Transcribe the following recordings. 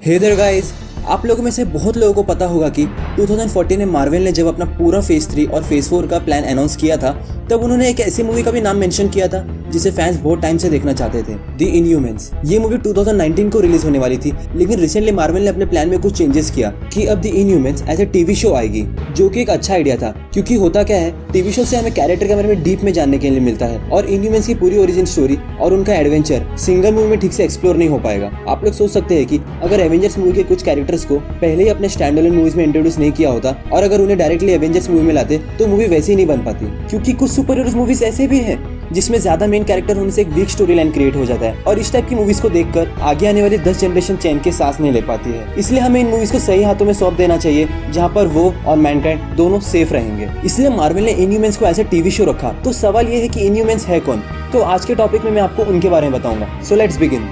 Hey there guys, आप लोगों में से बहुत लोगों को पता होगा कि 2014 में मार्वल ने जब अपना पूरा फेज 3 और फेज 4 का प्लान अनाउंस किया था, तब उन्होंने एक ऐसी मूवी का भी नाम मेंशन किया था जिसे फैंस बहुत टाइम से देखना चाहते थे, द इनह्यूमन्स। ये मूवी 2019 को रिलीज होने वाली थी, लेकिन रिसेंटली मार्वल ने अपने प्लान में कुछ चेंजेस किया कि अब the Inhumans as a TV show आएगी, जो कि एक अच्छा आइडिया था। क्योंकि होता क्या है, टीवी शो से हमें कैरेक्टर के बारे में डीप में जानने के लिए मिलता है और इनह्यूमन्स की पूरी ओरिजिन स्टोरी और उनका एडवेंचर सिंगल मूवी में ठीक से एक्सप्लोर नहीं हो पाएगा। आप लोग सोच सकते हैं कि अगर एवेंजर्स मूवी के कुछ कैरेक्टर्स को पहले ही अपने स्टैंड अलोन मूवीज में इंट्रोड्यूस नहीं किया होता और अगर उन्हें डायरेक्टली एवेंजर्स मूवी में लाते तो मूवी वैसी ही नहीं बन पाती। क्योंकि कुछ सुपर हीरोज मूवीज ऐसे भी हैं जिसमें ज्यादा मेन कैरेक्टर होने से एक वीक स्टोरी लाइन क्रिएट हो जाता है और इस टाइप की मूवीज को देखकर आगे आने वाली 10 जनरेशन चैन के सांस नहीं ले पाती है। इसलिए हमें इन मूवीज को सही हाथों में सौंप देना चाहिए, जहां पर वो और मैनकाइंड दोनों सेफ रहेंगे। इसलिए मार्वल ने इनह्यूमन्स को एज ए टीवी शो रखा। तो सवाल ये है कि इनह्यूमन्स है कौन? तो आज के टॉपिक में मैं आपको उनके बारे में बताऊंगा। So let's begin.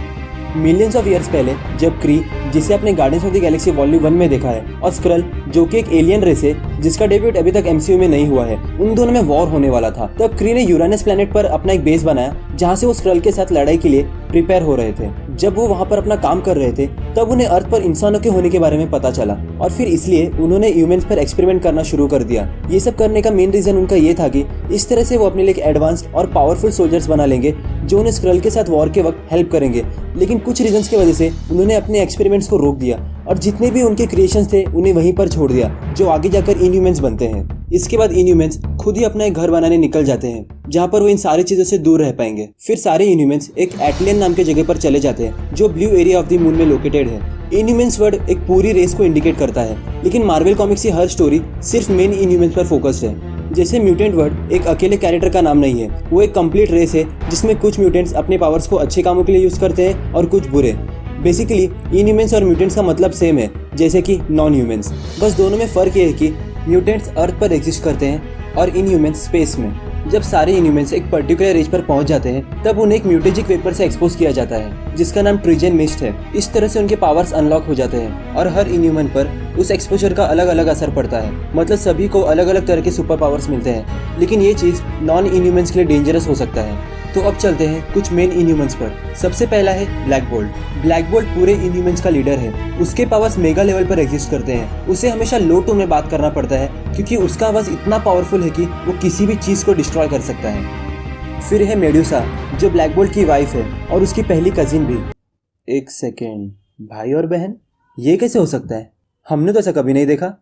Millions of years पहले जब क्री, जिसे आपने guardians of the Galaxy volume 1 में देखा है, और स्क्रल, जो कि एक एलियन रेस है जिसका डेब्यूट अभी तक एमसीयू में नहीं हुआ है, उन दोनों में वॉर होने वाला था। तब क्री ने यूरेनस प्लेनेट पर अपना एक बेस बनाया जहां से वो स्क्रल के साथ लड़ाई के लिए प्रिपेयर हो रहे थे। जब वो वहां पर अपना काम कर रहे थे तब उन्हें अर्थ पर इंसानों के होने के बारे में पता चला और फिर इसलिए उन्होंने ह्यूमंस पर एक्सपेरिमेंट करना शुरू कर दिया। ये सब करने का मेन रीजन उनका ये था कि इस तरह से वो अपने लिए एक एडवांस्ड और पावरफुल सोल्जर्स बना लेंगे जो उन्हें स्क्रल के साथ वॉर के वक्त हेल्प करेंगे। लेकिन कुछ रीजंस की वजह से उन्होंने अपने एक्सपेरिमेंट्स को रोक दिया और जितने भी उनके क्रिएशंस थे उन्हें वहीं पर छोड़ दिया, जो आगे जाकर इनह्यूमन्स बनते हैं। इसके बाद इनह्यूमन्स खुद ही अपना एक घर बनाने निकल जाते हैं जहां पर वो इन सारी चीजों से दूर रह पाएंगे। फिर सारे इनह्यूमन्स एक एटलियन नाम के जगह पर चले जाते हैं जो blue area of the moon में लोकेटेड है। इनह्यूमन्स वर्ड एक पूरी रेस को इंडिकेट करता है, लेकिन मार्वल कॉमिक्स की हर स्टोरी सिर्फ मेन इनह्यूमन्स पर फोकस्ड है। जैसे म्यूटेंट वर्ड एक अकेले कैरेक्टर का नाम नहीं है, वो एक कंप्लीट रेस है जिसमें कुछ म्यूटेंट्स अपने पावर्स को अच्छे कामों के लिए यूज करते हैं और कुछ बुरे। बेसिकली इनह्यूमन्स और म्यूटेंट्स का मतलब सेम है, जैसे कि नॉन ह्यूमन्स। बस दोनों में फर्क ये है कि म्यूटेंट्स अर्थ पर एग्जिस्ट करते हैं और इनह्यूमन्स स्पेस में। जब सारे इनह्यूमन्स एक पर्टिकुलर एज पर पहुंच जाते हैं तब उन्हें एक म्यूटेजिक वेपर से एक्सपोज किया जाता है जिसका नाम ट्रिजन मिस्ट है। इस तरह से उनके पावर्स अनलॉक हो जाते हैं और हर इनह्यूमन पर उस एक्सपोजर का अलग अलग असर पड़ता है। मतलब सभी को अलग अलग तरह के सुपर पावर्स मिलते हैं, लेकिन ये चीज नॉन इनह्यूमन्स के लिए डेंजरस हो सकता है। तो अब चलते हैं कुछ मेन इनह्यूमन्स पर। सबसे पहला है ब्लैक बोल्ट। ब्लैक बोल्ट पूरे इनह्यूमन्स का लीडर है। उसके पावर्स मेगा लेवल पर एग्जिस्ट करते हैं। उसे हमेशा लो टोन में बात करना पड़ता है क्योंकि उसका आवाज इतना पावरफुल है कि वो किसी भी चीज को डिस्ट्रॉय कर सकता है। फिर है मेडुसा, जो ब्लैक बोल्ट की वाइफ है और उसकी पहली कजिन भी। एक सेकेंड, भाई और बहन? ये कैसे हो सकता है? हमने तो ऐसा कभी नहीं देखा।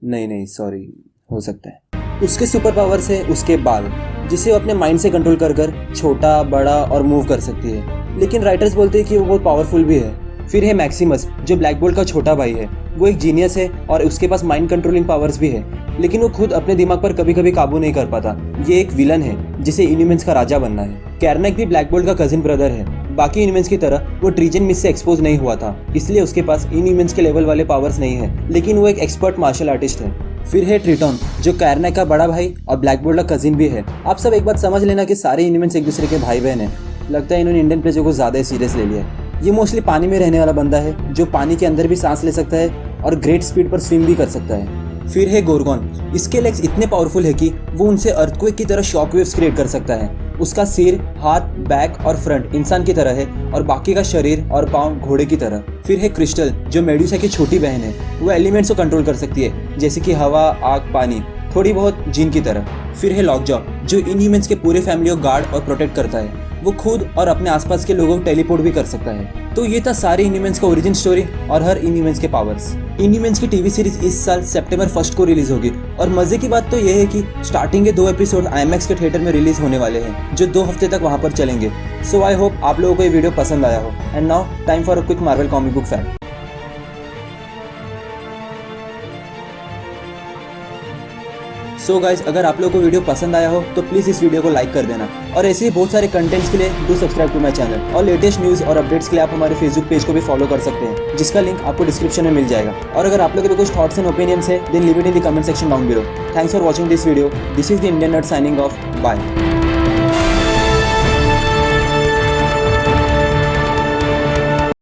नहीं सॉरी, हो सकता है। उसके सुपर पावर्स है उसके बाल, जिसे वो अपने माइंड से कंट्रोल कर कर छोटा, बड़ा और मूव कर सकती है। लेकिन राइटर्स बोलते हैं कि वो बहुत पावरफुल भी है। फिर है मैक्सिमस, जो ब्लैक बोल्ट का छोटा भाई है। वो एक जीनियस है और उसके पास माइंड कंट्रोलिंग पावर्स भी है, लेकिन वो खुद अपने दिमाग पर कभी कभी काबू नहीं कर पाता। ये एक विलन है जिसे इनह्यूमन्स का राजा बनना है। कैरनेक भी ब्लैक बोल्ट का कजिन ब्रदर है। बाकी इनह्यूमन्स की तरह वो ट्रिजन मिस्ट से एक्सपोज नहीं हुआ था, इसलिए उसके पास इनह्यूमन्स के लेवल वाले पावर्स नहीं है, लेकिन वो एक एक्सपर्ट मार्शल आर्टिस्ट है। फिर है ट्रिटॉन, जो कैरनेक का बड़ा भाई और ब्लैक बोल्ट का कजिन भी है। आप सब एक बात समझ लेना कि सारे इनह्यूमन्स एक दूसरे के भाई बहन हैं। लगता है इन्होंने इंडियन प्लेजर को ज़्यादा सीरियस ले लिया है। ये मोस्टली पानी में रहने वाला बंदा है जो पानी के अंदर भी सांस ले सकता है और ग्रेट स्पीड पर स्विम भी कर सकता है। फिर है गोर्गॉन। इसके लेग्स इतने पावरफुल है कि वो उनसे अर्थक्वेक की तरह शॉक वेव्स क्रिएट कर सकता है। उसका सिर, हाथ, बैक और फ्रंट इंसान की तरह है और बाकी का शरीर और पाँव घोड़े की तरह। फिर है क्रिस्टल, जो मेडुसा की छोटी बहन है। वो एलिमेंट्स को कंट्रोल कर सकती है, जैसे कि हवा, आग, पानी, थोड़ी बहुत जिन की तरह। फिर है लॉकजॉ, जो इनह्यूमन्स के पूरे फैमिली को गार्ड और प्रोटेक्ट करता है। वो खुद और अपने आसपास के लोगों को टेलीपोर्ट भी कर सकता है। तो ये था सारे इनह्यूमन्स का ओरिजिन स्टोरी और हर इनह्यूमन्स के पावर्स। इनह्यूमन्स की टीवी सीरीज इस साल सितंबर 1 को रिलीज होगी और मजे की बात तो ये है कि स्टार्टिंग के 2 एपिसोड आईमैक्स के थिएटर में रिलीज होने वाले हैं, जो 2 हफ्ते तक वहां पर चलेंगे। सो आई होप आप लोगों को ये वीडियो पसंद आया हो। And now time for a quick Marvel comic book fact. So guys, अगर आप लोगों को वीडियो पसंद आया हो तो प्लीज़ इस वीडियो को लाइक कर देना और ऐसे ही बहुत सारे कंटेंट्स के लिए do subscribe to my channel. और लेटेस्ट न्यूज़ और अपडेट्स के लिए आप हमारे फेसबुक पेज को भी फॉलो कर सकते हैं, जिसका लिंक आपको डिस्क्रिप्शन में मिल जाएगा। और अगर आप लोगों के कुछ थॉट्स एंड ओपिनियंस है, then leave it in the comment section down below. Thanks for watching this video. This is the Indian nerd signing off. Bye.